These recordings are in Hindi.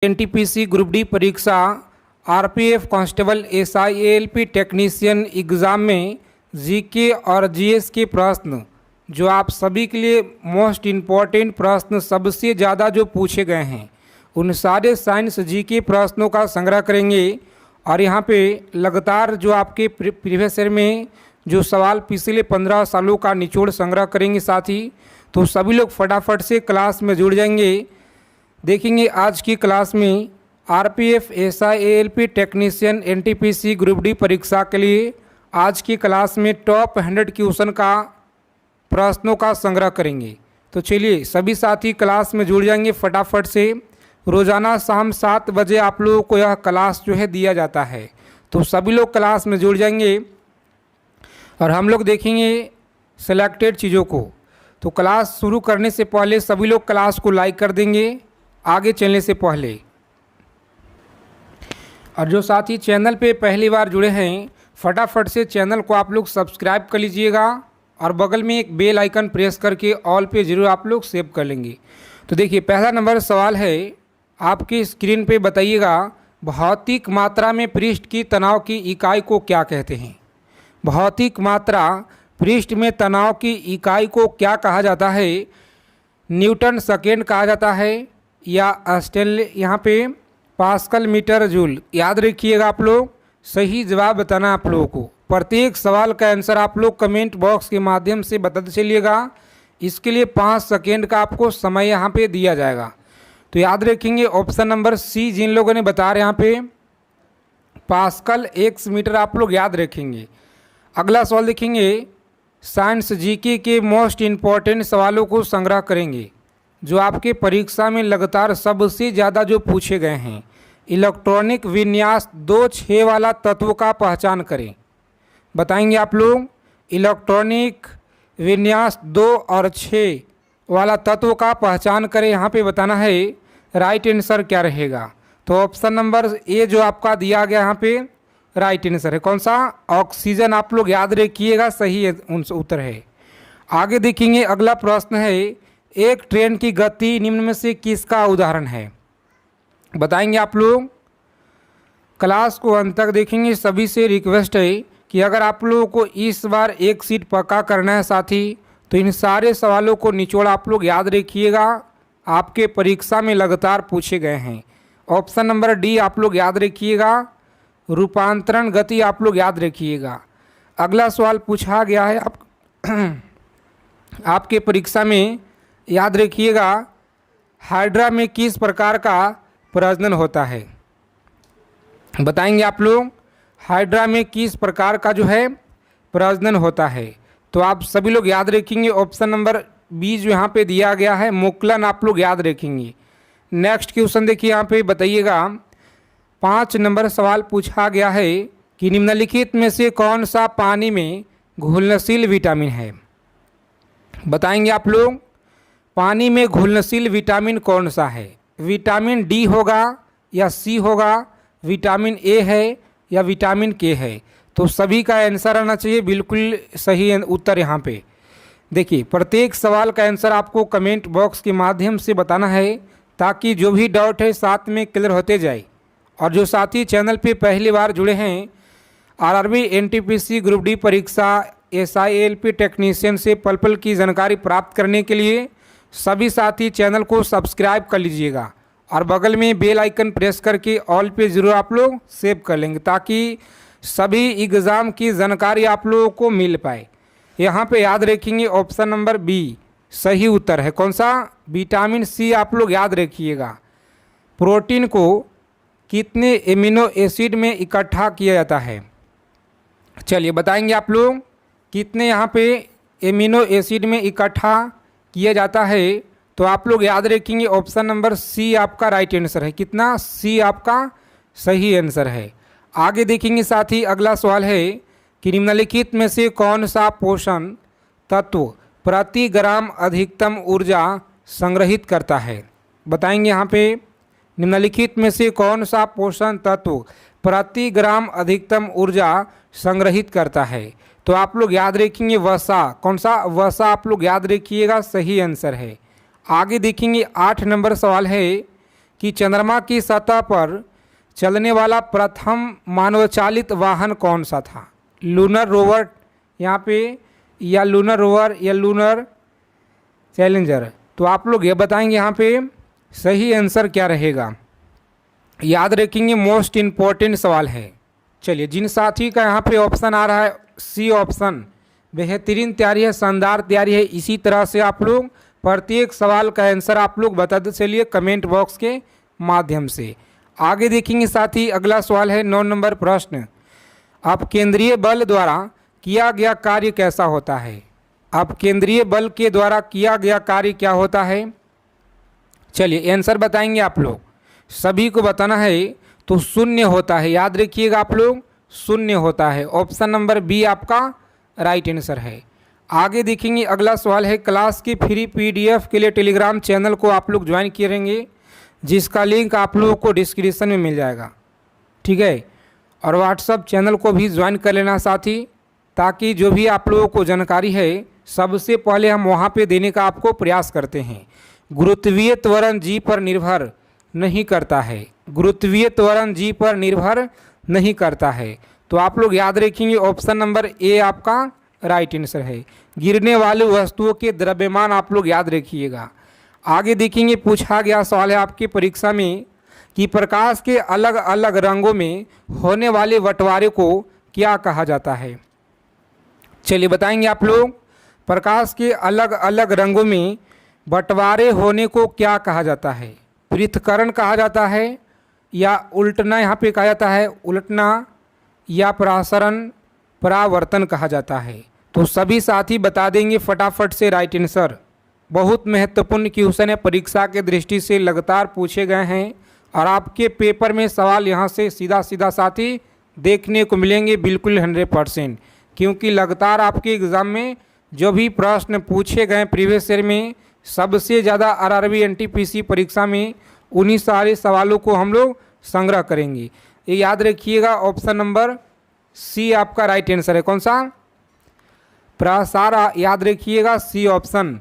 एनटीपीसी ग्रुप डी परीक्षा आरपीएफ कांस्टेबल एसआईएएलपी टेक्नीशियन एग्ज़ाम में जीके और जीएस के प्रश्न जो आप सभी के लिए मोस्ट इम्पॉर्टेंट प्रश्न सबसे ज़्यादा जो पूछे गए हैं उन सारे साइंस जीके प्रश्नों का संग्रह करेंगे। और यहाँ पे लगातार जो आपके प्रीवियस ईयर में जो सवाल पिछले 15 सालों का निचोड़ संग्रह करेंगे साथी, तो सभी लोग फटाफट से क्लास में जुड़ जाएंगे। देखेंगे आज की क्लास में RPF SI ALP technician NTPC group D परीक्षा के लिए आज की क्लास में टॉप 100 क्वेश्चन का प्रश्नों का संग्रह करेंगे। तो चलिए सभी साथी क्लास में जुड़ जाएंगे फटाफट से। रोज़ाना शाम 7 बजे आप लोगों को यह क्लास जो है दिया जाता है, तो सभी लोग क्लास में जुड़ जाएंगे और हम लोग देखेंगे सिलेक्टेड चीज़ों को। तो क्लास शुरू करने से पहले सभी लोग क्लास को लाइक कर देंगे आगे चलने से पहले। और जो साथी चैनल पे पहली बार जुड़े हैं फटाफट से चैनल को आप लोग सब्सक्राइब कर लीजिएगा और बगल में एक बेल आइकन प्रेस करके ऑल पे ज़रूर आप लोग सेव कर लेंगे। तो देखिए पहला नंबर सवाल है, आपकी स्क्रीन पे बताइएगा भौतिक मात्रा में पृष्ठ की तनाव की इकाई को क्या कहते हैं। भौतिक मात्रा पृष्ठ में तनाव की इकाई को क्या कहा जाता है? न्यूटन सेकेंड कहा जाता है या स्टेनले यहाँ पे पास्कल मीटर जूल। याद रखिएगा आप लोग, सही जवाब बताना आप लोगों को। प्रत्येक सवाल का आंसर आप लोग कमेंट बॉक्स के माध्यम से बताते चलिएगा। इसके लिए 5 सेकेंड का आपको समय यहाँ पे दिया जाएगा। तो याद रखेंगे ऑप्शन नंबर सी जिन लोगों ने बता रहे यहाँ पे पास्कल एक्स मीटर आप लोग याद रखेंगे। अगला सवाल देखेंगे, साइंस जीके के मोस्ट इम्पॉर्टेंट सवालों को संग्रह करेंगे जो आपके परीक्षा में लगातार सबसे ज़्यादा जो पूछे गए हैं। इलेक्ट्रॉनिक विन्यास 2-6 वाला तत्व का पहचान करें। बताएंगे आप लोग इलेक्ट्रॉनिक विन्यास 2 और 6 वाला तत्व का पहचान करें। यहाँ पे बताना है राइट आंसर क्या रहेगा। तो ऑप्शन नंबर ए जो आपका दिया गया यहाँ पे राइट आंसर है। कौन सा? ऑक्सीजन। आप लोग याद रखिएगा, सही उत्तर है। आगे देखेंगे अगला प्रश्न है, एक ट्रेन की गति निम्न में से किसका उदाहरण है? बताएंगे आप लोग। क्लास को अंत तक देखेंगे। सभी से रिक्वेस्ट है कि अगर आप लोगों को इस बार एक सीट पक्का करना है साथी, तो इन सारे सवालों को निचोड़ आप लोग याद रखिएगा, आपके परीक्षा में लगातार पूछे गए हैं। ऑप्शन नंबर डी आप लोग याद रखिएगा, रूपांतरण गति आप लोग याद रखिएगा। अगला सवाल पूछा गया है आपके परीक्षा में, याद रखिएगा, हाइड्रा में किस प्रकार का प्रजनन होता है? बताएंगे आप लोग हाइड्रा में किस प्रकार का जो है प्रजनन होता है। तो आप सभी लोग याद रखेंगे ऑप्शन नंबर बी जो यहाँ पे दिया गया है मुकुलन आप लोग याद रखेंगे। नेक्स्ट क्वेश्चन देखिए यहाँ पे बताइएगा, 5 नंबर सवाल पूछा गया है कि निम्नलिखित में से कौन सा पानी में घुलनशील विटामिन है? बताएंगे आप लोग पानी में घुलनशील विटामिन कौन सा है? विटामिन डी होगा या सी होगा, विटामिन ए है या विटामिन के है? तो सभी का आंसर आना चाहिए बिल्कुल सही उत्तर। यहाँ पे देखिए प्रत्येक सवाल का आंसर आपको कमेंट बॉक्स के माध्यम से बताना है ताकि जो भी डाउट है साथ में क्लियर होते जाए। और जो साथी चैनल पे पहली बार जुड़े हैं आरआरबी एनटीपीसी ग्रुप डी परीक्षा एसआईएएलपी टेक्नीशियन से पल पल की जानकारी प्राप्त करने के लिए सभी साथी चैनल को सब्सक्राइब कर लीजिएगा और बगल में बेल आइकन प्रेस करके ऑल पे ज़रूर आप लोग सेव कर लेंगे ताकि सभी एग्ज़ाम की जानकारी आप लोगों को मिल पाए। यहाँ पे याद रखेंगे ऑप्शन नंबर बी सही उत्तर है। कौन सा? विटामिन सी आप लोग याद रखिएगा। प्रोटीन को कितने एमिनो एसिड में इकट्ठा किया जाता है? चलिए बताएंगे आप लोग कितने यहाँ पे एमिनो एसिड में इकट्ठा किया जाता है। तो आप लोग याद रखेंगे ऑप्शन नंबर सी आपका राइट आंसर है। कितना? सी आपका सही आंसर है। आगे देखेंगे साथी अगला सवाल है कि निम्नलिखित में से कौन सा पोषण तत्व प्रति ग्राम अधिकतम ऊर्जा संग्रहित करता है? बताएंगे यहाँ पे निम्नलिखित में से कौन सा पोषण तत्व प्रति ग्राम अधिकतम ऊर्जा संग्रहित करता है? तो आप लोग याद रखेंगे वसा। कौन सा? वसा आप लोग याद रखिएगा, सही आंसर है। आगे देखेंगे 8 नंबर सवाल है कि चंद्रमा की सतह पर चलने वाला प्रथम मानवचालित वाहन कौन सा था? लूनर रोवर यहाँ पे, या लूनर रोवर, या लूनर चैलेंजर? तो आप लोग ये बताएंगे यहाँ पे सही आंसर क्या रहेगा। याद रखेंगे, मोस्ट इम्पॉर्टेंट सवाल है। चलिए, जिन साथी का यहाँ पे ऑप्शन आ रहा है सी ऑप्शन, बेहतरीन तैयारी है, शानदार तैयारी है। इसी तरह से आप लोग प्रत्येक सवाल का आंसर आप लोग बताते चलिए कमेंट बॉक्स के माध्यम से। आगे देखेंगे साथी, अगला सवाल है 9 नंबर प्रश्न। अब केंद्रीय बल द्वारा किया गया कार्य कैसा होता है? अब केंद्रीय बल के द्वारा किया गया कार्य क्या होता है? चलिए आंसर बताएंगे आप लोग, सभी को बताना है। तो शून्य होता है, याद रखिएगा आप लोग, शून्य होता है। ऑप्शन नंबर बी आपका राइट आंसर है। आगे देखेंगे, अगला सवाल है, क्लास की फ्री पीडीएफ के लिए टेलीग्राम चैनल को आप लोग ज्वाइन करेंगे, जिसका लिंक आप लोगों को डिस्क्रिप्शन में मिल जाएगा, ठीक है। और व्हाट्सअप चैनल को भी ज्वाइन कर लेना साथी, ताकि जो भी आप लोगों को जानकारी है सबसे पहले हम वहाँ पे देने का आपको प्रयास करते हैं। गुरुत्वीय त्वरण जी पर निर्भर नहीं करता है, गुरुत्वीय त्वरण जी पर निर्भर नहीं करता है। तो आप लोग याद रखेंगे ऑप्शन नंबर ए आपका राइट आंसर है। गिरने वाली वस्तुओं के द्रव्यमान आप लोग याद रखिएगा। आगे देखेंगे, पूछा गया सवाल है आपकी परीक्षा में कि प्रकाश के अलग अलग रंगों में होने वाले बंटवारे को क्या कहा जाता है? चलिए बताएंगे आप लोग, प्रकाश के अलग अलग रंगों में बंटवारे होने को क्या कहा जाता है? पृथक्करण कहा जाता है, या उल्टना यहाँ पे कहा जाता है, उलटना, या प्रसारण, परावर्तन कहा जाता है? तो सभी साथी बता देंगे फटाफट से राइट आंसर। बहुत महत्वपूर्ण क्वेश्चन है, परीक्षा के दृष्टि से लगातार पूछे गए हैं, और आपके पेपर में सवाल यहाँ से सीधा सीधा साथी देखने को मिलेंगे, बिल्कुल 100%। क्योंकि लगातार आपके एग्ज़ाम में जो भी प्रश्न पूछे गए प्रीवियस ईयर में, सबसे ज़्यादा आरआरबी एनटीपीसी परीक्षा में उन्हीं सारे सवालों को हम लोग संग्रह करेंगे। ये याद रखिएगा, ऑप्शन नंबर सी आपका राइट आंसर है। कौन सा? प्रसार, याद रखिएगा सी ऑप्शन।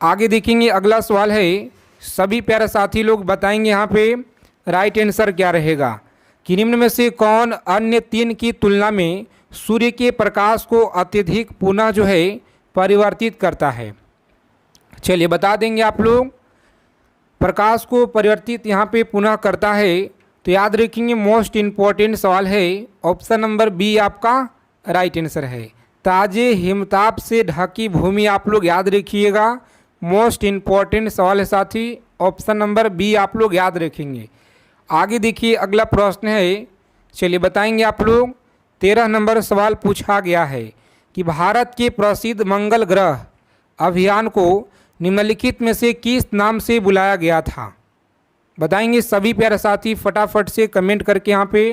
आगे देखेंगे, अगला सवाल है, सभी प्यारे साथी लोग बताएंगे यहाँ पे राइट आंसर क्या रहेगा कि निम्न में से कौन अन्य 3 की तुलना में सूर्य के प्रकाश को अत्यधिक पुनः जो है परिवर्तित करता है? चलिए बता देंगे आप लोग, प्रकाश को परिवर्तित यहाँ पे पुनः करता है। तो याद रखेंगे, मोस्ट इम्पॉर्टेंट सवाल है, ऑप्शन नंबर बी आपका राइट आंसर है। ताजे हिमताप से ढकी भूमि आप लोग याद रखिएगा, मोस्ट इम्पॉर्टेंट सवाल है साथी, ऑप्शन नंबर बी आप लोग याद रखेंगे। आगे देखिए, अगला प्रश्न है, चलिए बताएंगे आप लोग, 13 नंबर सवाल पूछा गया है कि भारत के प्रसिद्ध मंगल ग्रह अभियान को निम्नलिखित में से किस नाम से बुलाया गया था? बताएंगे सभी प्यारे साथी फटाफट से कमेंट करके यहाँ पे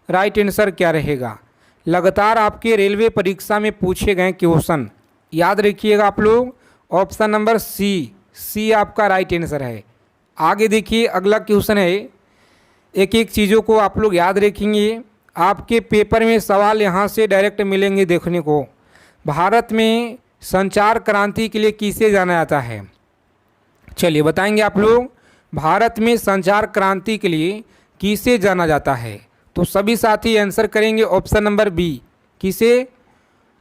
राइट आंसर क्या रहेगा। लगातार आपके रेलवे परीक्षा में पूछे गए क्वेश्चन, याद रखिएगा आप लोग, ऑप्शन नंबर सी आपका राइट आंसर है। आगे देखिए, अगला क्वेश्चन है, एक एक चीज़ों को आप लोग याद रखेंगे, आपके पेपर में सवाल यहाँ से डायरेक्ट मिलेंगे देखने को। भारत में संचार क्रांति के लिए किसे जाना जाता है? चलिए बताएंगे आप लोग, भारत में संचार क्रांति के लिए किसे जाना जाता है? तो सभी साथी आंसर करेंगे ऑप्शन नंबर बी, किसे?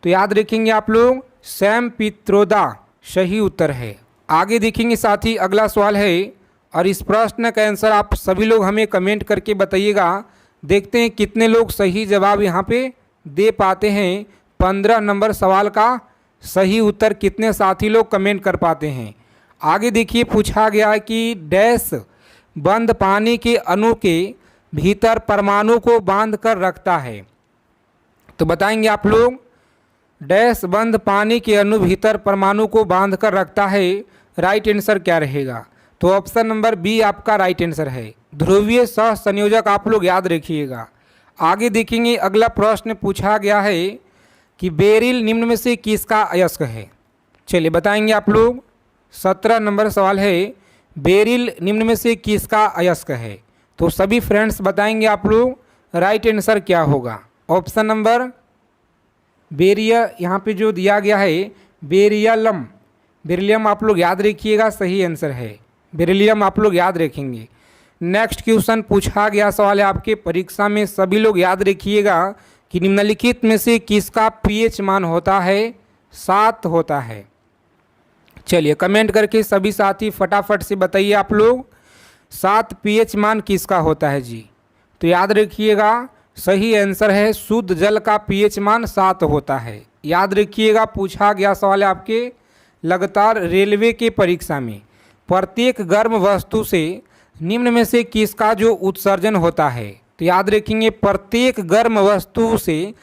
तो याद रखेंगे आप लोग, सैम पित्रोदा सही उत्तर है। आगे देखेंगे साथी, अगला सवाल है, और इस प्रश्न का आंसर आप सभी लोग हमें कमेंट करके बताइएगा। देखते हैं कितने लोग सही जवाब यहाँ पे दे पाते हैं। 15 नंबर सवाल का सही उत्तर कितने साथी लोग कमेंट कर पाते हैं। आगे देखिए, पूछा गया है कि डैश बंद पानी के अणु के भीतर परमाणु को बांध कर रखता है? तो बताएंगे आप लोग, डैश बंद पानी के अणु भीतर परमाणु को बांध कर रखता है, राइट आंसर क्या रहेगा? तो ऑप्शन नंबर बी आपका राइट आंसर है, ध्रुवीय सह संयोजक आप लोग याद रखिएगा। आगे देखेंगे, अगला प्रश्न पूछा गया है कि बेरिल निम्न में से किसका अयस्क है? चलिए बताएंगे आप लोग, 17 नंबर सवाल है, बेरिल निम्न में से किसका अयस्क है? तो सभी फ्रेंड्स बताएंगे आप लोग राइट आंसर क्या होगा। ऑप्शन नंबर बेरिया यहाँ पे जो दिया गया है बेरियलम, बेरिलियम आप लोग याद रखिएगा, सही आंसर है। बेरिलियम आप लोग याद रखेंगे। नेक्स्ट क्वेश्चन पूछा गया सवाल है आपके परीक्षा में, सभी लोग याद रखिएगा कि निम्नलिखित में से किसका पीएच मान होता है? 7 होता है। चलिए कमेंट करके सभी साथी फटाफट से बताइए आप लोग 7 पीएच मान किसका होता है जी। तो याद रखिएगा सही आंसर है शुद्ध जल का पीएच मान 7 होता है। याद रखिएगा पूछा गया सवाल है आपके लगातार रेलवे के परीक्षा में, प्रत्येक गर्म वस्तु से निम्न में से किसका जो उत्सर्जन होता है? तो याद रखेंगे प्रत्येक गर्म वस्तु से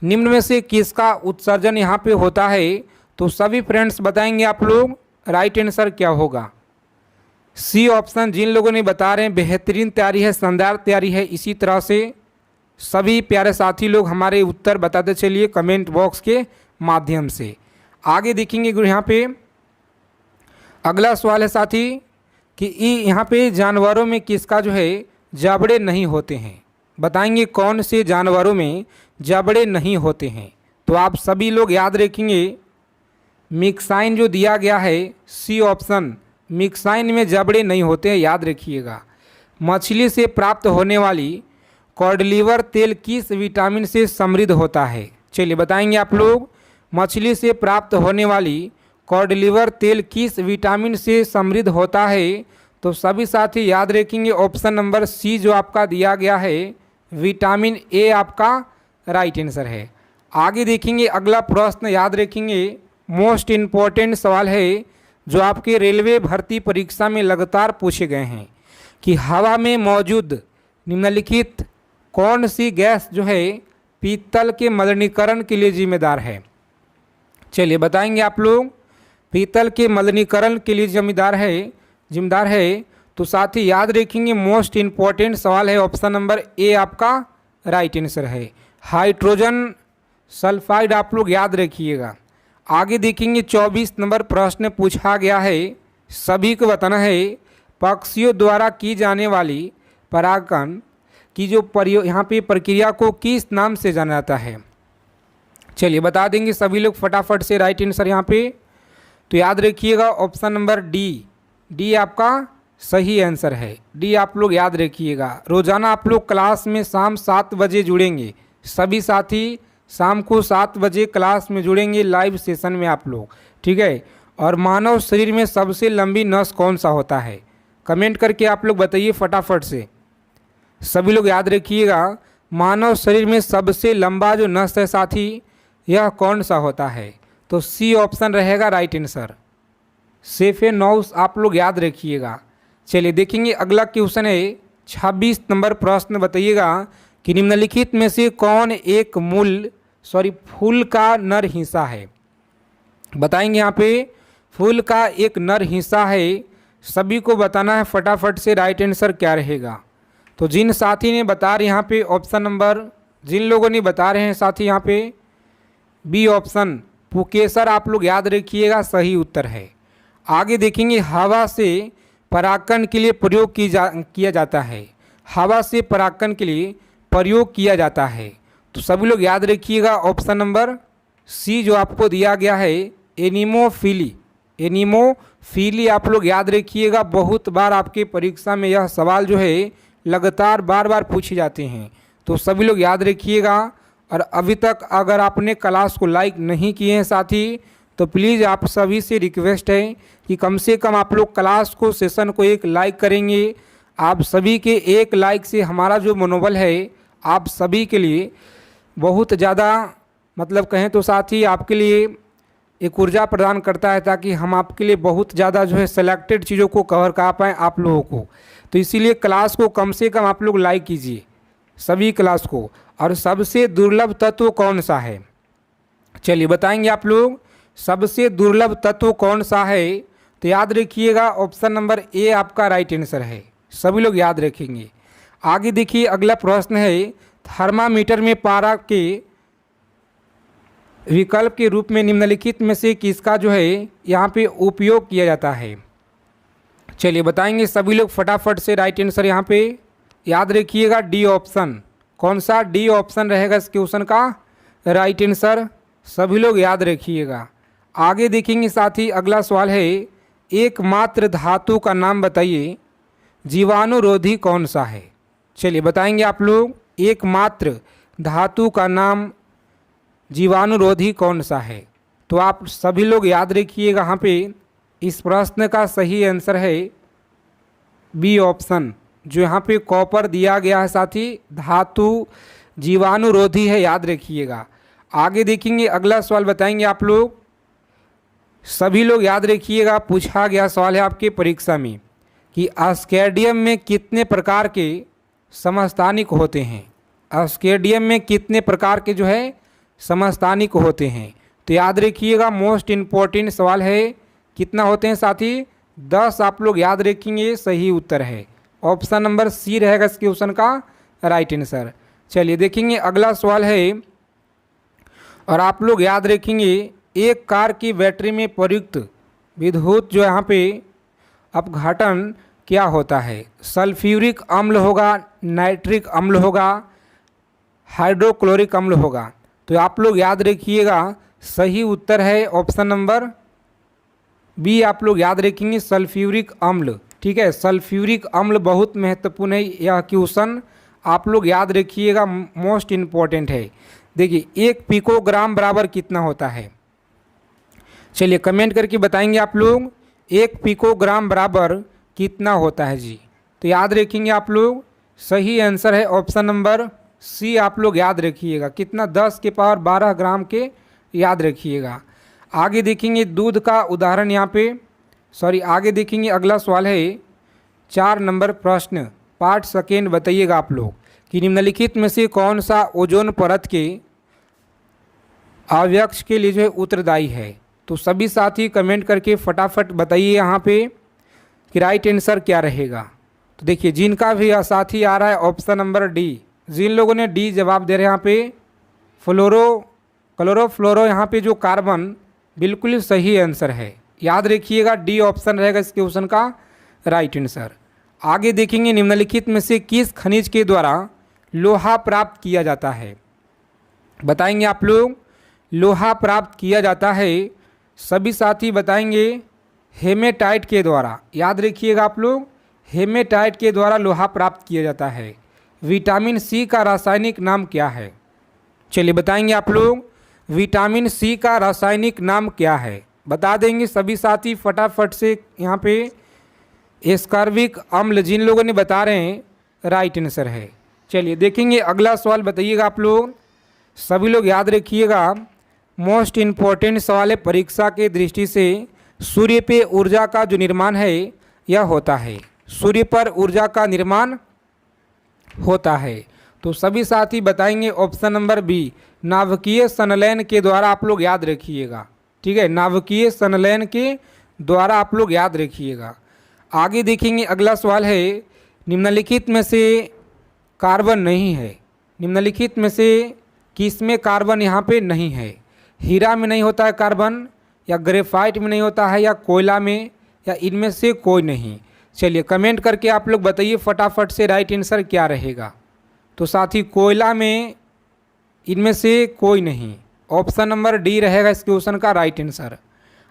निम्न में से किसका उत्सर्जन यहाँ पे होता है? तो सभी फ्रेंड्स बताएंगे आप लोग राइट आंसर क्या होगा। सी ऑप्शन जिन लोगों ने बता रहे हैं बेहतरीन तैयारी है, शानदार तैयारी है। इसी तरह से सभी प्यारे साथी लोग हमारे उत्तर बताते चलिए कमेंट बॉक्स के माध्यम से। आगे देखेंगे यहाँ पे अगला सवाल है साथी कि यहाँ पे जानवरों में किसका जो है जबड़े नहीं होते हैं? बताएंगे कौन से जानवरों में जबड़े नहीं होते हैं? तो आप सभी लोग याद रखेंगे मिक्साइन जो दिया गया है सी ऑप्शन, मिक्साइन में जबड़े नहीं होते हैं, याद रखिएगा। मछली से प्राप्त होने वाली कॉड लिवर तेल किस विटामिन से समृद्ध होता है? चलिए बताएंगे आप लोग मछली से प्राप्त होने वाली कॉड लिवर तेल किस विटामिन से समृद्ध होता है? तो सभी साथी याद रखेंगे ऑप्शन नंबर सी जो आपका दिया गया है विटामिन ए आपका राइट आंसर है। आगे देखेंगे अगला प्रश्न, याद रखेंगे मोस्ट इम्पॉर्टेंट सवाल है जो आपके रेलवे भर्ती परीक्षा में लगातार पूछे गए हैं कि हवा में मौजूद निम्नलिखित कौन सी गैस जो है पीतल के मलिनीकरण के लिए जिम्मेदार है? चलिए बताएंगे आप लोग पीतल के मलिनीकरण के लिए जिम्मेदार है। तो साथ ही याद रखेंगे मोस्ट इम्पॉर्टेंट सवाल है ऑप्शन नंबर ए आपका राइट आंसर है, हाइड्रोजन सल्फाइड आप लोग याद रखिएगा। आगे देखेंगे 24 नंबर प्रश्न पूछा गया है, सभी को बताना है पक्षियों द्वारा की जाने वाली परागण की जो यहाँ पे प्रक्रिया को किस नाम से जाना जाता है? चलिए बता देंगे सभी लोग फटाफट से राइट आंसर यहाँ पे। तो याद रखिएगा ऑप्शन नंबर डी आपका सही आंसर है। डी आप लोग याद रखिएगा। रोज़ाना आप लोग क्लास में शाम 7 बजे जुड़ेंगे, सभी साथी शाम को 7 बजे क्लास में जुड़ेंगे लाइव सेशन में आप लोग, ठीक है। और मानव शरीर में सबसे लंबी नस कौन सा होता है? कमेंट करके आप लोग बताइए फटाफट से। सभी लोग याद रखिएगा मानव शरीर में सबसे लंबा जो नस है साथी यह कौन सा होता है? तो सी ऑप्शन रहेगा राइट आंसर, सेफेनोस आप लोग याद रखिएगा। चलिए देखेंगे अगला क्वेश्चन है 26 नंबर प्रश्न, बताइएगा कि निम्नलिखित में से कौन एक फूल का नर हिस्सा है? बताएंगे यहाँ पे फूल का एक नर हिस्सा है, सभी को बताना है फटाफट से राइट आंसर क्या रहेगा। तो जिन साथी ने बता रहे यहाँ पे ऑप्शन नंबर, जिन लोगों ने बता रहे हैं साथी यहाँ पे बी ऑप्शन पुकेसर आप लोग याद रखिएगा सही उत्तर है। आगे देखेंगे हवा से परागण के लिए प्रयोग किया जाता है, हवा से परागण के लिए प्रयोग किया जाता है। तो सभी लोग याद रखिएगा ऑप्शन नंबर सी जो आपको दिया गया है एनीमोफिली आप लोग याद रखिएगा। बहुत बार आपके परीक्षा में यह सवाल जो है लगातार बार पूछे जाते हैं, तो सभी लोग याद रखिएगा। और अभी तक अगर आपने क्लास को लाइक नहीं किए हैं साथी तो प्लीज़ आप सभी से रिक्वेस्ट है कि कम से कम आप लोग क्लास को सेशन को एक लाइक करेंगे। आप सभी के एक लाइक से हमारा जो मनोबल है आप सभी के लिए बहुत ज़्यादा मतलब कहें तो साथी आपके लिए एक ऊर्जा प्रदान करता है, ताकि हम आपके लिए बहुत ज़्यादा जो है सेलेक्टेड चीज़ों को कवर कर पाएँ आप लोगों को। तो इसीलिए क्लास को कम से कम आप लोग लाइक कीजिए सभी क्लास को। और सबसे दुर्लभ तत्व कौन सा है? चलिए बताएंगे आप लोग सबसे दुर्लभ तत्व कौन सा है? तो याद रखिएगा ऑप्शन नंबर ए आपका राइट आंसर है, सभी लोग याद रखेंगे। आगे देखिए अगला प्रश्न है थर्मामीटर में पारा के विकल्प के रूप में निम्नलिखित में से किसका जो है यहाँ पे उपयोग किया जाता है? चलिए बताएंगे सभी लोग फटाफट से राइट आंसर यहाँ पे याद रखिएगा डी ऑप्शन। कौन सा? डी ऑप्शन रहेगा इस क्वेश्चन का राइट आंसर, सभी लोग याद रखिएगा। आगे देखेंगे साथी अगला सवाल है एकमात्र धातु का नाम बताइए, जीवाणुरोधी कौन सा है। चलिए बताएंगे आप लोग, एकमात्र धातु का नाम जीवाणुरोधी कौन सा है। तो आप सभी लोग याद रखिएगा, यहाँ पे इस प्रश्न का सही आंसर है बी ऑप्शन, जो यहाँ पे कॉपर दिया गया है साथी, धातु जीवाणुरोधी है, याद रखिएगा। आगे देखेंगे, अगला सवाल बताएंगे आप लोग, सभी लोग याद रखिएगा। पूछा गया सवाल है आपके परीक्षा में कि स्केडियम में कितने प्रकार के समस्थानिक होते हैं। स्केडियम में कितने प्रकार के जो है समस्थानिक होते हैं। तो याद रखिएगा, मोस्ट इम्पोर्टेंट सवाल है। कितना होते हैं साथी? 10 आप लोग याद रखेंगे, सही उत्तर है ऑप्शन नंबर सी रहेगा इस क्वेश्चन का राइट आंसर। चलिए देखेंगे, अगला सवाल है और आप लोग याद रखेंगे, एक कार की बैटरी में प्रयुक्त विद्युत जो यहाँ पे अपघटन क्या होता है। सल्फ्यूरिक अम्ल होगा, नाइट्रिक अम्ल होगा, हाइड्रोक्लोरिक अम्ल होगा। तो आप लोग याद रखिएगा, सही उत्तर है ऑप्शन नंबर बी, आप लोग याद रखेंगे सल्फ्यूरिक अम्ल। ठीक है, सल्फ्यूरिक अम्ल बहुत महत्वपूर्ण है, यह क्वेश्चन आप लोग याद रखिएगा, मोस्ट इम्पॉर्टेंट है। देखिए, 1 पिकोग्राम बराबर कितना होता है। चलिए कमेंट करके बताएंगे आप लोग, 1 पिकोग्राम बराबर कितना होता है जी। तो याद रखेंगे आप लोग, सही आंसर है ऑप्शन नंबर सी, आप लोग याद रखिएगा। कितना? 10 के पावर 12 ग्राम के, याद रखिएगा। आगे देखेंगे दूध का उदाहरण यहाँ पे, आगे देखेंगे अगला सवाल है 4 नंबर प्रश्न, पार्ट सेकेंड बताइएगा आप लोग कि निम्नलिखित में से कौन सा ओजोन परत के अवयक्ष के लिए जो है उत्तरदायी है। तो सभी साथी कमेंट करके फटाफट बताइए यहाँ पे कि राइट आंसर क्या रहेगा। तो देखिए, जिनका भी साथी आ रहा है ऑप्शन नंबर डी, जिन लोगों ने डी जवाब दे रहे हैं यहाँ पे क्लोरोफ्लोरो, यहाँ पे जो कार्बन, बिल्कुल सही आंसर है। याद रखिएगा, डी ऑप्शन रहेगा इस क्वेश्चन का राइट आंसर। आगे देखेंगे, निम्नलिखित में से किस खनिज के द्वारा लोहा प्राप्त किया जाता है। बताएंगे आप लोग, लोहा प्राप्त किया जाता है, सभी साथी बताएंगे हेमेटाइट के द्वारा। याद रखिएगा आप लोग, हेमेटाइट के द्वारा लोहा प्राप्त किया जाता है। विटामिन सी का रासायनिक नाम क्या है। चलिए बताएंगे आप लोग, विटामिन सी का रासायनिक नाम क्या है, बता देंगे सभी साथी फटाफट से। यहाँ पे एस्कॉर्बिक अम्ल, जिन लोगों ने बता रहे हैं राइट आंसर है। चलिए देखेंगे अगला सवाल बताइएगा आप लोग, सभी लोग याद रखिएगा, मोस्ट इम्पॉर्टेंट सवाल है परीक्षा के दृष्टि से। सूर्य पे ऊर्जा का जो निर्माण है यह होता है, सूर्य पर ऊर्जा का निर्माण होता है। तो सभी साथी बताएंगे ऑप्शन नंबर बी, नाभिकीय संलयन के द्वारा, आप लोग याद रखिएगा। ठीक है, नाभिकीय संलयन के द्वारा आप लोग याद रखिएगा। आगे देखेंगे अगला सवाल है, निम्नलिखित में से कार्बन नहीं है। निम्नलिखित में से किसमें कार्बन यहाँ पे नहीं है। हीरा में नहीं होता है कार्बन, या ग्रेफाइट में नहीं होता है, या कोयला में, या इनमें से कोई नहीं। चलिए कमेंट करके आप लोग बताइए फटाफट से राइट आंसर क्या रहेगा। तो साथी कोयला में इनमें से कोई नहीं, ऑप्शन नंबर डी रहेगा इस क्वेश्चन का राइट आंसर।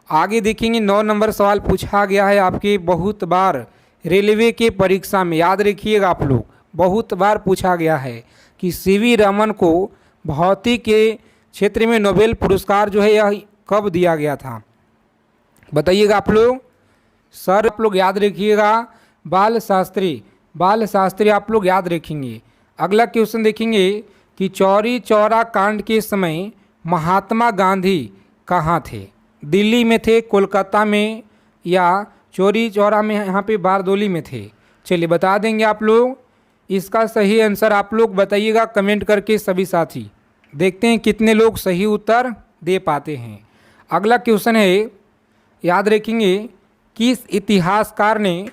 आगे देखेंगे 9 नंबर सवाल पूछा गया है आपके बहुत बार रेलवे के परीक्षा में, याद रखिएगा आप लोग, बहुत बार पूछा गया है कि सीवी रमन को भौतिक के क्षेत्र में नोबेल पुरस्कार जो है यह कब दिया गया था, बताइएगा आप लोग। सर आप लोग याद रखिएगा, बाल शास्त्री आप लोग याद रखेंगे। अगला क्वेश्चन देखेंगे कि चौरी चौरा कांड के समय महात्मा गांधी कहाँ थे। दिल्ली में थे, कोलकाता में, या चौरी चौरा में, यहाँ पे बारदोली में थे। चलिए बता देंगे आप लोग, इसका सही आंसर आप लोग बताइएगा कमेंट करके सभी साथी। देखते हैं कितने लोग सही उत्तर दे पाते हैं। अगला क्वेश्चन है, याद रखेंगे, किस इतिहासकार ने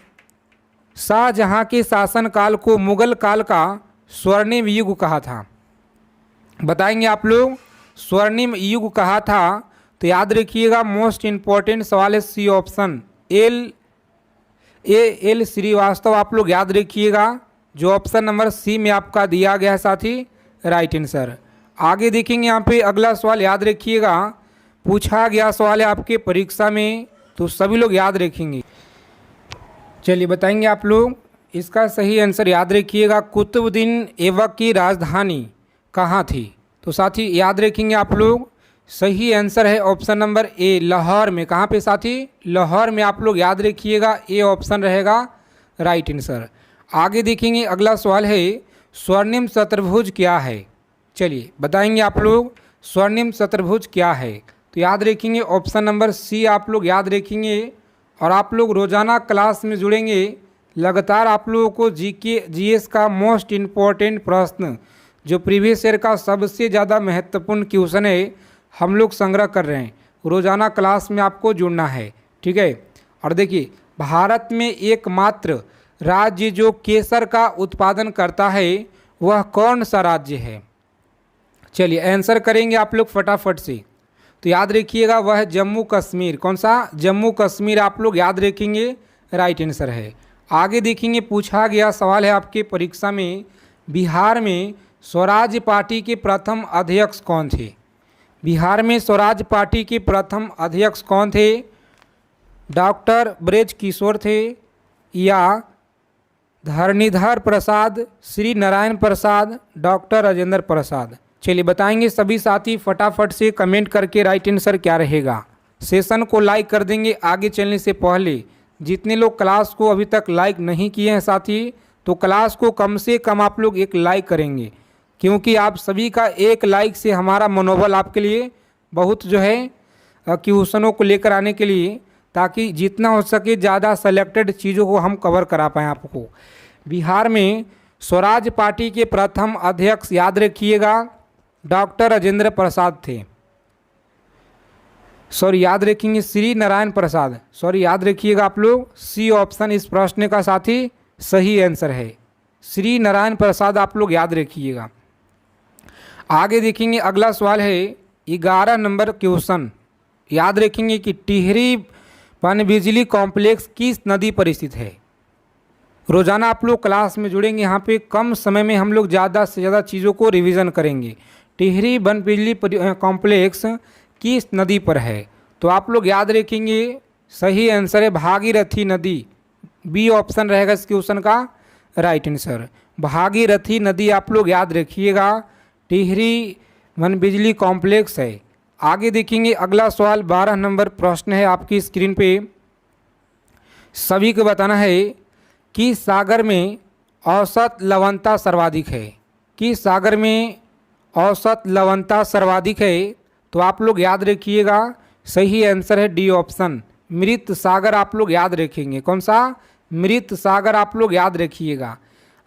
शाहजहां के शासनकाल को मुगल काल का स्वर्णिम युग कहा था। बताएंगे आप लोग, स्वर्णिम युग कहा था। तो याद रखिएगा, मोस्ट इम्पॉर्टेंट सवाल है सी ऑप्शन, एल श्रीवास्तव आप लोग याद रखिएगा, जो ऑप्शन नंबर सी में आपका दिया गया है साथी राइट आंसर। आगे देखेंगे यहाँ पे अगला सवाल, याद रखिएगा, पूछा गया सवाल है आपके परीक्षा में तो सभी लोग याद रखेंगे। चलिए बताएंगे आप लोग इसका सही आंसर। याद रखिएगा, कुतुबुद्दीन ऐबक की राजधानी कहाँ थी? तो साथी याद रखेंगे आप लोग, सही आंसर है ऑप्शन नंबर ए, लाहौर में। कहाँ पे साथी? लाहौर में। आप लोग याद रखिएगा, ए ऑप्शन रहेगा राइट आंसर। आगे देखेंगे, अगला सवाल है स्वर्णिम चतुर्भुज क्या है? चलिए बताएंगे आप लोग स्वर्णिम चतुर्भुज क्या है। तो याद रखेंगे ऑप्शन नंबर सी आप लोग याद रखेंगे। और आप लोग रोज़ाना क्लास में जुड़ेंगे, लगातार आप लोगों को जीके जीएस का मोस्ट इम्पॉर्टेंट प्रश्न जो प्रीवियस ईयर का सबसे ज़्यादा महत्वपूर्ण क्वेश्चन है हम लोग संग्रह कर रहे हैं। रोज़ाना क्लास में आपको जुड़ना है, ठीक है। और देखिए, भारत में एकमात्र राज्य जो केसर का उत्पादन करता है वह कौन सा राज्य है? चलिए आंसर करेंगे आप लोग फटाफट से। तो याद रखिएगा, वह जम्मू कश्मीर। कौन सा? जम्मू कश्मीर। आप लोग याद रखेंगे, राइट आंसर है। आगे देखेंगे, पूछा गया सवाल है आपके परीक्षा में, बिहार में स्वराज पार्टी के प्रथम अध्यक्ष कौन थे? बिहार में स्वराज पार्टी के प्रथम अध्यक्ष कौन थे? डॉक्टर ब्रज किशोर थे, या धरणीधर प्रसाद, श्री नारायण प्रसाद, डॉक्टर राजेंद्र प्रसाद? चलिए बताएंगे सभी साथी फटाफट से कमेंट करके राइट आंसर क्या रहेगा। सेशन को लाइक कर देंगे आगे चलने से पहले। जितने लोग क्लास को अभी तक लाइक नहीं किए हैं साथी, तो क्लास को कम से कम आप लोग एक लाइक करेंगे, क्योंकि आप सभी का एक लाइक से हमारा मनोबल आपके लिए बहुत जो है क्वेश्चनों को लेकर आने के लिए, ताकि जितना हो सके ज़्यादा सेलेक्टेड चीज़ों को हम कवर करा पाएँ आपको। बिहार में स्वराज पार्टी के प्रथम अध्यक्ष याद रखिएगा डॉक्टर राजेंद्र प्रसाद थे। सॉरी याद रखेंगे श्री नारायण प्रसाद। सॉरी याद रखिएगा आप लोग, सी ऑप्शन इस प्रश्न का साथी सही आंसर है, श्री नारायण प्रसाद। आप लोग याद रखिएगा। आगे देखेंगे, अगला सवाल है 11 नंबर क्वेश्चन। याद रखेंगे कि टिहरी पनबिजली कॉम्प्लेक्स किस नदी पर स्थित है? रोज़ाना आप लोग क्लास में जुड़ेंगे, यहाँ पे कम समय में हम लोग ज़्यादा से ज़्यादा चीज़ों को रिवीजन करेंगे। टिहरी पनबिजली कॉम्प्लेक्स किस नदी पर है? तो आप लोग याद रखेंगे, सही आंसर है भागीरथी नदी। बी ऑप्शन रहेगा इस क्वेश्चन का राइट आंसर, भागीरथी नदी। आप लोग याद रखिएगा, टिहरी पनबिजली कॉम्प्लेक्स है। आगे देखेंगे, अगला सवाल 12 नंबर प्रश्न है आपकी स्क्रीन पे। सभी को बताना है कि सागर में औसत लवणता सर्वाधिक है। कि सागर में औसत लवणता सर्वाधिक है? तो आप लोग याद रखिएगा, सही आंसर है डी ऑप्शन, मृत सागर। आप लोग याद रखेंगे, कौन सा? मृत सागर। आप लोग याद रखिएगा।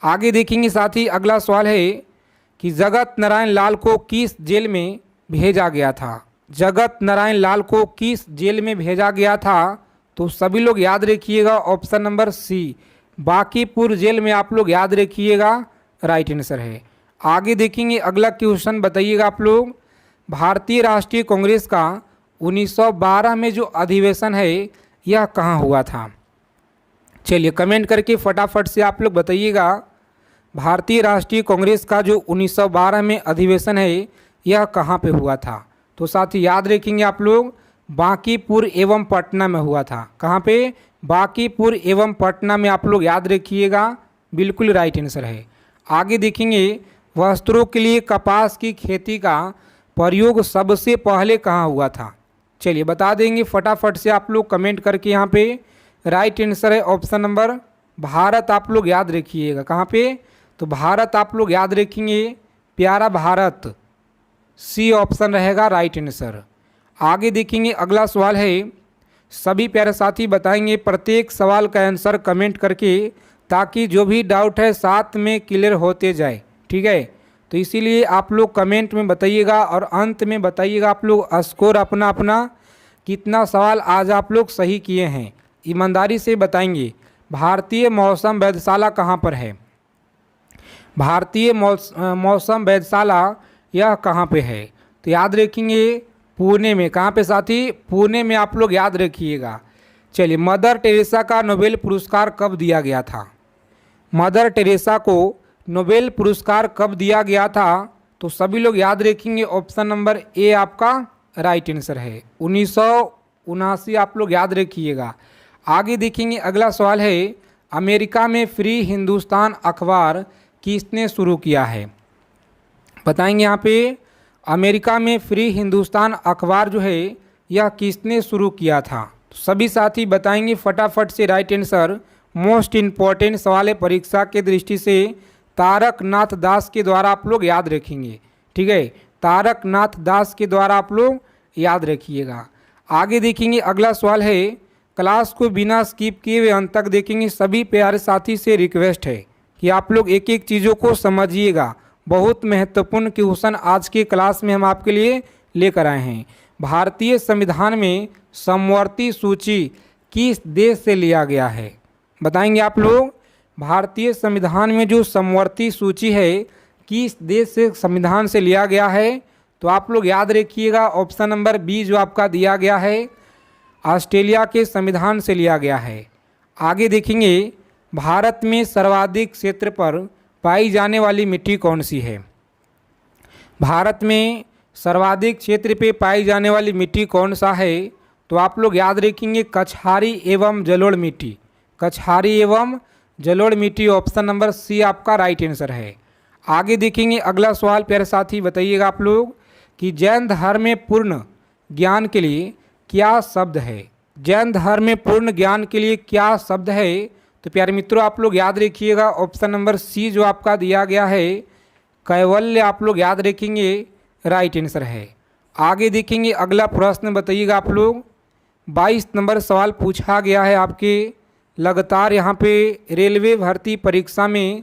आगे देखेंगे साथी, अगला सवाल है कि जगत नारायण लाल को किस जेल में भेजा गया था? जगत नारायण लाल को किस जेल में भेजा गया था? तो सभी लोग याद रखिएगा, option number C, Bankipur jail में। आप लोग याद रखिएगा, राइट आंसर है। आगे देखेंगे, अगला क्वेश्चन बताइएगा आप लोग, भारतीय राष्ट्रीय कांग्रेस का 1912 में जो अधिवेशन है यह कहाँ हुआ था? चलिए कमेंट करके फटाफट से आप लोग बताइएगा, भारतीय राष्ट्रीय कांग्रेस का जो 1912 में अधिवेशन है यह कहाँ पे हुआ था? तो साथ ही याद रखेंगे आप लोग, बांकीपुर एवं पटना में हुआ था। कहाँ पे? बांकीपुर एवं पटना में। आप लोग याद रखिएगा, बिल्कुल राइट आंसर है। आगे देखेंगे, वस्त्रों के लिए कपास की खेती का प्रयोग सबसे पहले कहाँ हुआ था? चलिए बता देंगे फटाफट से आप लोग कमेंट करके। यहाँ पे राइट आंसर है ऑप्शन नंबर भारत। आप लोग याद रखिएगा, कहाँ पे? तो भारत। आप लोग याद रखेंगे, प्यारा भारत, सी ऑप्शन रहेगा राइट आंसर। आगे देखेंगे, अगला सवाल है, सभी प्यारे साथी बताएंगे प्रत्येक सवाल का आंसर कमेंट करके, ताकि जो भी डाउट है साथ में क्लियर होते जाए, ठीक है। तो इसीलिए आप लोग कमेंट में बताइएगा और अंत में बताइएगा आप लोग स्कोर अपना अपना कितना सवाल आज आप लोग सही किए हैं, ईमानदारी से बताएंगे। भारतीय मौसम वेधशाला कहाँ पर है? भारतीय मौसम वेधशाला यह कहाँ पे है? तो याद रखेंगे, पुणे में। कहाँ पे साथी? पुणे में। आप लोग याद रखिएगा। चलिए, मदर टेरेसा का नोबेल पुरस्कार कब दिया गया था? मदर टेरेसा को नोबेल पुरस्कार कब दिया गया था? तो सभी लोग याद रखेंगे, ऑप्शन नंबर ए आपका राइट आंसर है, 1979 आप लोग याद रखिएगा। आगे देखेंगे अगला सवाल है, अमेरिका में फ्री हिंदुस्तान अखबार किसने शुरू किया है? बताएंगे यहाँ पे अमेरिका में फ्री हिंदुस्तान अखबार जो है यह किसने शुरू किया था? तो सभी साथी बताएंगे फटाफट से राइट आंसर। मोस्ट इम्पॉर्टेंट सवाल है परीक्षा के दृष्टि से, तारक नाथ दास के द्वारा आप लोग याद रखेंगे। ठीक है, तारक नाथ दास के द्वारा आप लोग याद रखिएगा। आगे देखेंगे अगला सवाल है, क्लास को बिना स्किप किए हुए अंत तक देखेंगे। सभी प्यारे साथी से रिक्वेस्ट है कि आप लोग एक एक चीज़ों को समझिएगा। बहुत महत्वपूर्ण क्वेश्चन आज के क्लास में हम आपके लिए लेकर आए हैं। भारतीय संविधान में समवर्ती सूची किस देश से लिया गया है? बताएंगे आप लोग। भारतीय संविधान में जो समवर्ती सूची है किस देश से संविधान से लिया गया है? तो आप लोग याद रखिएगा ऑप्शन नंबर बी जो आपका दिया गया है, ऑस्ट्रेलिया के संविधान से लिया गया है। आगे देखेंगे भारत में सर्वाधिक क्षेत्र पर पाई जाने वाली मिट्टी कौन सी है? भारत में सर्वाधिक क्षेत्र पे पाई जाने वाली मिट्टी कौन सा है? तो आप लोग याद रखेंगे कछारी एवं जलोढ़ मिट्टी। कछारी एवं जलोढ़ मिट्टी ऑप्शन नंबर सी आपका राइट आंसर है। आगे देखेंगे अगला सवाल प्यारे साथी, बताइएगा आप लोग कि जैन धर्म में पूर्ण ज्ञान के लिए क्या शब्द है? जैन धर्म में पूर्ण ज्ञान के लिए क्या शब्द है? तो प्यारे मित्रों आप लोग याद रखिएगा ऑप्शन नंबर सी जो आपका दिया गया है कैवल्य, आप लोग याद रखेंगे राइट आंसर है। आगे देखेंगे अगला प्रश्न, बताइएगा आप लोग। 22 नंबर सवाल पूछा गया है आपके लगातार यहाँ पे रेलवे भर्ती परीक्षा में।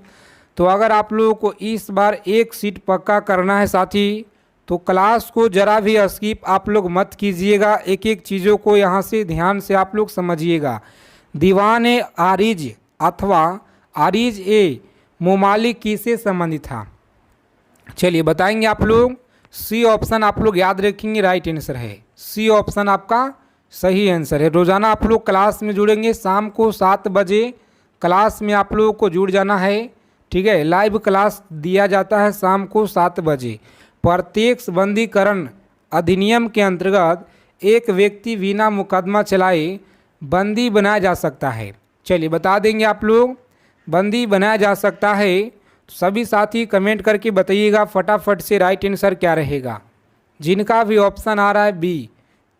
तो अगर आप लोगों को इस बार एक सीट पक्का करना है साथी, तो क्लास को ज़रा भी स्किप आप लोग मत कीजिएगा। एक एक चीज़ों को यहाँ से ध्यान से आप लोग समझिएगा। दीवान ए आरिज अथवा आरिज ए मुमालिक किससे संबंधित था? चलिए बताएंगे आप लोग। सी ऑप्शन आप लोग याद रखेंगे राइट आंसर है। सी ऑप्शन आपका सही आंसर है। रोज़ाना आप लोग क्लास में जुड़ेंगे, शाम को 7 बजे क्लास में आप लोगों को जुड़ जाना है। ठीक है, लाइव क्लास दिया जाता है शाम को 7 बजे। प्रत्यक्ष बंदीकरण अधिनियम के अंतर्गत एक व्यक्ति बिना मुकदमा चलाए बंदी बनाया जा सकता है। चलिए बता देंगे आप लोग, बंदी बनाया जा सकता है। तो सभी साथी कमेंट करके बताइएगा फटाफट से राइट आंसर क्या रहेगा। जिनका भी ऑप्शन आ रहा है बी,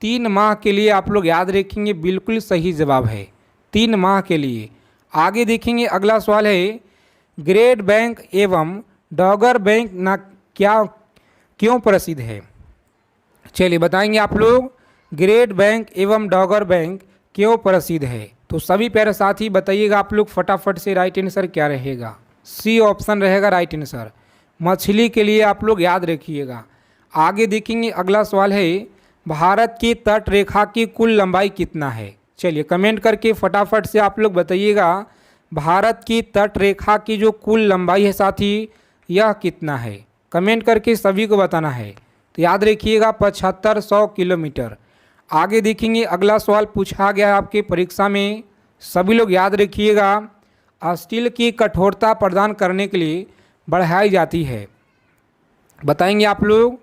3 माह के लिए आप लोग याद रखेंगे बिल्कुल सही जवाब है, 3 माह के लिए। आगे देखेंगे अगला सवाल है, ग्रेट बैंक एवं डॉगर बैंक ना क्यों प्रसिद्ध है? चलिए बताएंगे आप लोग, ग्रेट बैंक एवं डॉगर बैंक क्यों प्रसिद्ध है? तो सभी प्यारे साथी बताइएगा आप लोग फटाफट से राइट आंसर क्या रहेगा। सी ऑप्शन रहेगा राइट आंसर। मछली के लिए आप लोग याद रखिएगा। आगे देखेंगे अगला सवाल है, भारत की तट रेखा की कुल लंबाई कितना है? चलिए कमेंट करके फटाफट से आप लोग बताइएगा भारत की तट रेखा की जो कुल लंबाई है साथी यह कितना है? कमेंट करके सभी को बताना है। तो याद रखिएगा 7500 किलोमीटर। आगे देखेंगे अगला सवाल पूछा गया है आपके परीक्षा में, सभी लोग याद रखिएगा। स्टील की कठोरता प्रदान करने के लिए बढ़ाई जाती है। बताएंगे आप लोग,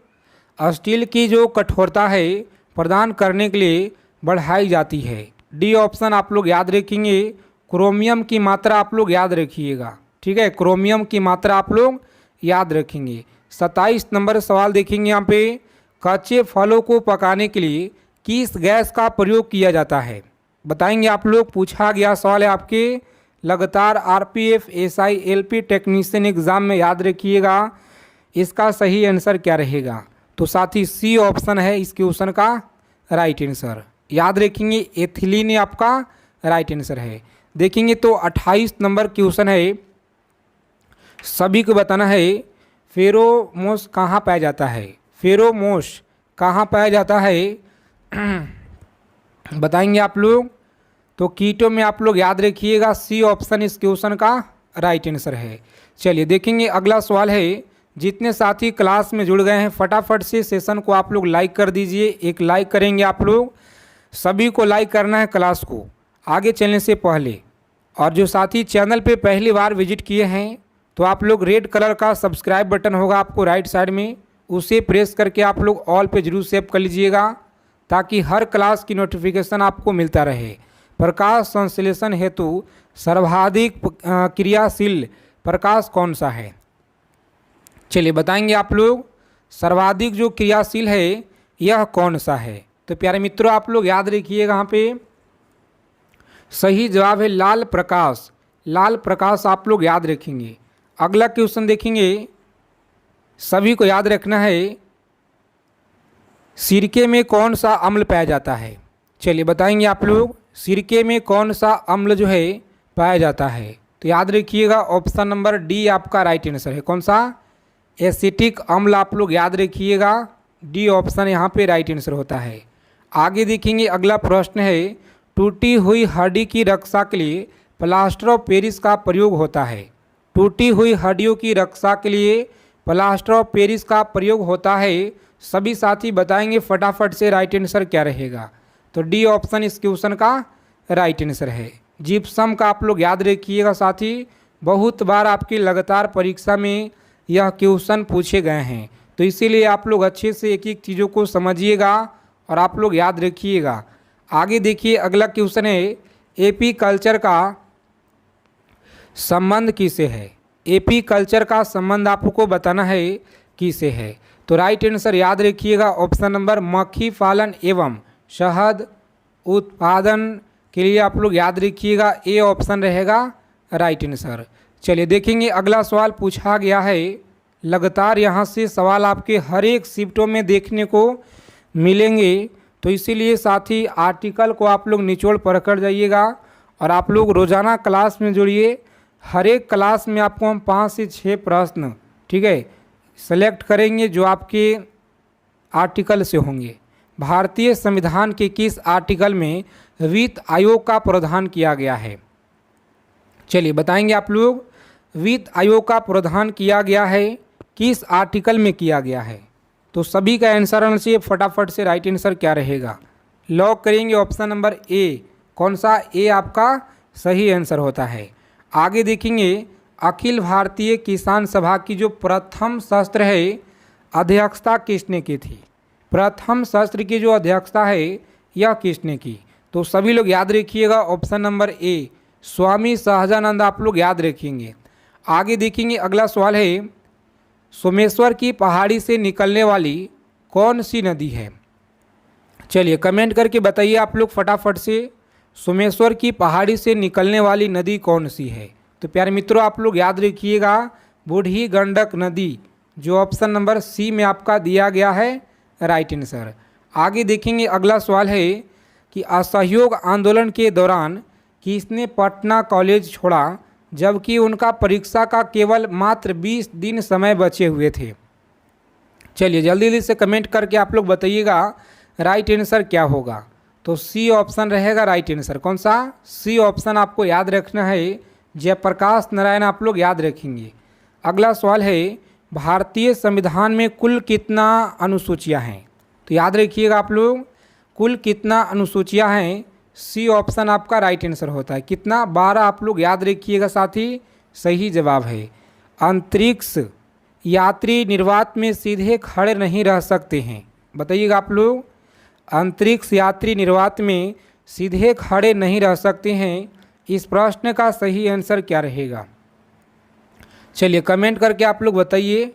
स्टील की जो कठोरता है प्रदान करने के लिए बढ़ाई जाती है। डी ऑप्शन आप लोग याद रखेंगे। क्रोमियम की मात्रा आप लोग याद रखिएगा। ठीक है, क्रोमियम की मात्रा आप लोग याद रखेंगे। 27 नंबर सवाल देखेंगे यहाँ पे, कच्चे फलों को पकाने के लिए किस गैस का प्रयोग किया जाता है? बताएंगे आप लोग। पूछा गया सवाल है आपके लगातार RPF SI LP technician exam में, याद रखिएगा इसका सही आंसर क्या रहेगा। तो साथी सी ऑप्शन है इस क्वेश्चन का राइट आंसर। याद रखेंगे एथिलीन आपका राइट आंसर है। देखेंगे तो 28 नंबर क्वेश्चन है, सभी को बताना है फेरोमोस कहाँ पाया जाता है? फेरोमोस कहाँ पाया जाता है? बताएंगे आप लोग। तो कीटों में आप लोग याद रखिएगा सी ऑप्शन इस क्वेश्चन का राइट आंसर है। चलिए देखेंगे अगला सवाल है, जितने साथी क्लास में जुड़ गए हैं फटाफट से सेशन को आप लोग लाइक कर दीजिए। एक लाइक करेंगे आप लोग, सभी को लाइक करना है क्लास को आगे चलने से पहले। और जो साथी चैनल पे पहली बार विजिट किए हैं तो आप लोग रेड कलर का सब्सक्राइब बटन होगा आपको राइट साइड में, उसे प्रेस करके आप लोग ऑल पे जरूर सेव कर लीजिएगा, ताकि हर क्लास की नोटिफिकेशन आपको मिलता रहे। प्रकाश संश्लेषण हेतु सर्वाधिक क्रियाशील प्रकाश कौन सा है? चलिए बताएंगे आप लोग, सर्वाधिक जो क्रियाशील है यह कौन सा है? तो प्यारे मित्रों आप लोग याद रखिएगा, यहाँ पे सही जवाब है लाल प्रकाश। लाल प्रकाश आप लोग याद रखेंगे। अगला क्वेश्चन देखेंगे, सभी को याद रखना है, सिरके में कौन सा अम्ल पाया जाता है? चलिए बताएंगे आप लोग, सिरके में कौन सा अम्ल जो है पाया जाता है? तो याद रखिएगा ऑप्शन नंबर डी आपका राइट आंसर है। कौन सा? एसिटिक अम्ल आप लोग याद रखिएगा, डी ऑप्शन यहाँ पे राइट आंसर होता है। आगे देखेंगे, अगला प्रश्न है, टूटी हुई हड्डी की रक्षा के लिए प्लास्टर ऑफ पेरिस का प्रयोग होता है। टूटी हुई हड्डियों की रक्षा के लिए प्लास्टर ऑफ पेरिस का प्रयोग होता है। सभी साथी बताएंगे फटाफट से राइट आंसर क्या रहेगा? तो डी ऑप्शन इस क्वेश्चन का राइट आंसर है। जिप्सम का आप लोग याद रखिएगा साथी, बहुत बार आपकी लगातार परीक्षा में यह क्वेश्चन पूछे गए हैं, तो इसीलिए आप लोग अच्छे से एक एक चीज़ों को समझिएगा और आप लोग याद रखिएगा। आगे देखिए, अगला क्वेश्चन है, एपी कल्चर का संबंध किससे है? एपी कल्चर का संबंध आपको बताना है किससे है? तो राइट आंसर याद रखिएगा ऑप्शन नंबर मक्खी पालन एवं शहद उत्पादन के लिए आप लोग याद रखिएगा, ए ऑप्शन रहेगा राइट आंसर। चलिए देखेंगे, अगला सवाल पूछा गया है, लगातार यहाँ से सवाल आपके हर एक शिफ्टों में देखने को मिलेंगे, तो इसीलिए साथी आर्टिकल को आप लोग निचोड़ पढ़कर जाइएगा और आप लोग रोज़ाना क्लास में जुड़िए। हर एक क्लास में आपको हम 5 से 6 प्रश्न, ठीक है, सेलेक्ट करेंगे जो आपके आर्टिकल से होंगे। भारतीय संविधान के किस आर्टिकल में वित्त आयोग का प्रावधान किया गया है? चलिए बताएंगे आप लोग, वित्त आयोग का प्रावधान किया गया है किस आर्टिकल में किया गया है? तो सभी का आंसर आना चाहिए फटाफट से, राइट आंसर क्या रहेगा? लॉक करेंगे ऑप्शन नंबर ए। कौन सा? ए आपका सही आंसर होता है। आगे देखेंगे, अखिल भारतीय किसान सभा की जो प्रथम सत्र है, अध्यक्षता किसने की थी? प्रथम सत्र की जो अध्यक्षता है यह किसने की? तो सभी लोग याद रखिएगा option number A, Swami Sahajanand आप लोग याद रखेंगे। आगे देखेंगे, अगला सवाल है, सोमेश्वर की पहाड़ी से निकलने वाली कौन सी नदी है? चलिए कमेंट करके बताइए आप लोग फटाफट से, सोमेश्वर की पहाड़ी से निकलने वाली नदी कौन सी है? तो प्यारे मित्रों आप लोग याद रखिएगा, बूढ़ी गंडक नदी, जो ऑप्शन नंबर सी में आपका दिया गया है राइट आंसर। आगे देखेंगे, अगला सवाल है कि असहयोग आंदोलन के दौरान किसने पटना कॉलेज छोड़ा जबकि उनका परीक्षा का केवल मात्र 20 दिन समय बचे हुए थे? चलिए जल्दी जल्दी से कमेंट करके आप लोग बताइएगा राइट आंसर क्या होगा? तो सी ऑप्शन रहेगा राइट आंसर। कौन सा? सी ऑप्शन आपको याद रखना है, जयप्रकाश नारायण आप लोग याद रखेंगे। अगला सवाल है, भारतीय संविधान में कुल कितना अनुसूचियां हैं? तो याद रखिएगा आप लोग, कुल कितना अनुसूचियां हैं? सी ऑप्शन आपका राइट आंसर होता है। कितना? 12 आप लोग याद रखिएगा साथी, सही जवाब है। अंतरिक्ष यात्री निर्वात में सीधे खड़े नहीं रह सकते हैं, बताइएगा आप लोग, अंतरिक्ष यात्री निर्वात में सीधे खड़े नहीं रह सकते हैं, इस प्रश्न का सही आंसर क्या रहेगा? चलिए कमेंट करके आप लोग बताइए।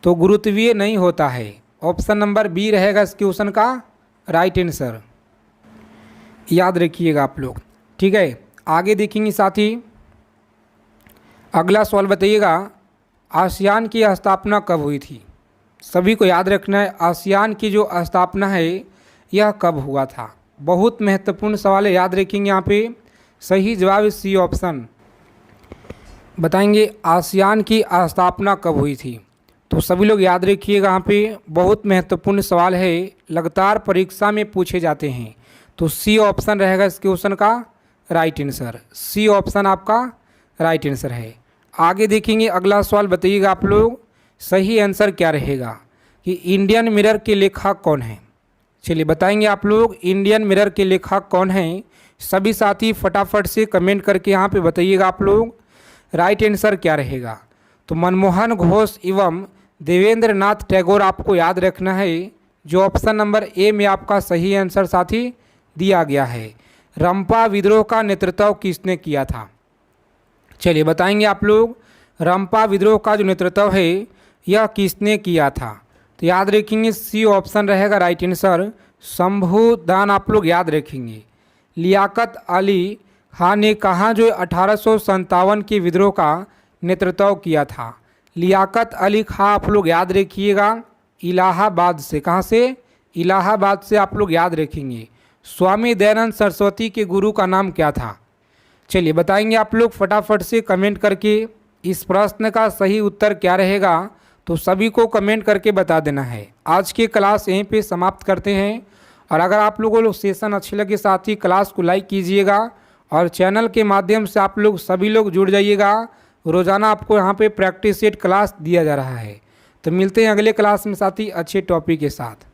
तो गुरुत्वीय नहीं होता है, ऑप्शन नंबर बी रहेगा इस क्वेश्चन का राइट आंसर, याद रखिएगा आप लोग, ठीक है। आगे देखेंगे साथी, अगला सवाल बताइएगा, आसियान की स्थापना कब हुई थी? सभी को याद रखना है, आसियान की जो स्थापना है यह कब हुआ था? बहुत महत्वपूर्ण सवाल है, याद रखेंगे। यहाँ पे सही जवाब सी ऑप्शन, बताएंगे आसियान की स्थापना कब हुई थी? तो सभी लोग याद रखिएगा, यहाँ पे बहुत महत्वपूर्ण सवाल है, लगातार परीक्षा में पूछे जाते हैं। तो सी ऑप्शन रहेगा इस क्वेश्चन का राइट आंसर, सी ऑप्शन आपका राइट आंसर है। आगे देखेंगे, अगला सवाल बताइएगा आप लोग, सही आंसर क्या रहेगा कि इंडियन मिरर के लेखक कौन है? चलिए बताएंगे आप लोग, इंडियन मिरर के लेखक कौन हैं? सभी साथी फटाफट से कमेंट करके यहाँ पे बताइएगा आप लोग राइट आंसर क्या रहेगा। तो मनमोहन घोष एवं देवेंद्र नाथ टैगोर आपको याद रखना है, जो ऑप्शन नंबर ए में आपका सही आंसर साथी दिया गया है। रंपा विद्रोह का नेतृत्व किसने किया था? चलिए बताएंगे आप लोग, रंपा विद्रोह का जो नेतृत्व है यह किसने किया था? तो याद रखेंगे सी ऑप्शन रहेगा राइट आंसर, शंभुदान आप लोग याद रखेंगे। लियाकत अली खान ने कहाँ जो 1857 के विद्रोह का नेतृत्व किया था? लियाकत अली खां आप लोग याद रखिएगा इलाहाबाद से। कहाँ से? इलाहाबाद से आप लोग याद रखेंगे। स्वामी दयानंद सरस्वती के गुरु का नाम क्या था? चलिए बताएंगे आप लोग फटाफट से कमेंट करके इस प्रश्न का सही उत्तर क्या रहेगा, तो सभी को कमेंट करके बता देना है। आज की क्लास यहीं पे समाप्त करते हैं, और अगर आप लोगों को सेशन अच्छे लगे साथ ही क्लास को लाइक कीजिएगा और चैनल के माध्यम से आप लोग सभी लोग जुड़ जाइएगा। रोज़ाना आपको यहाँ पे प्रैक्टिस सेट क्लास दिया जा रहा है। तो मिलते हैं अगले क्लास में साथ ही अच्छे टॉपिक के साथ।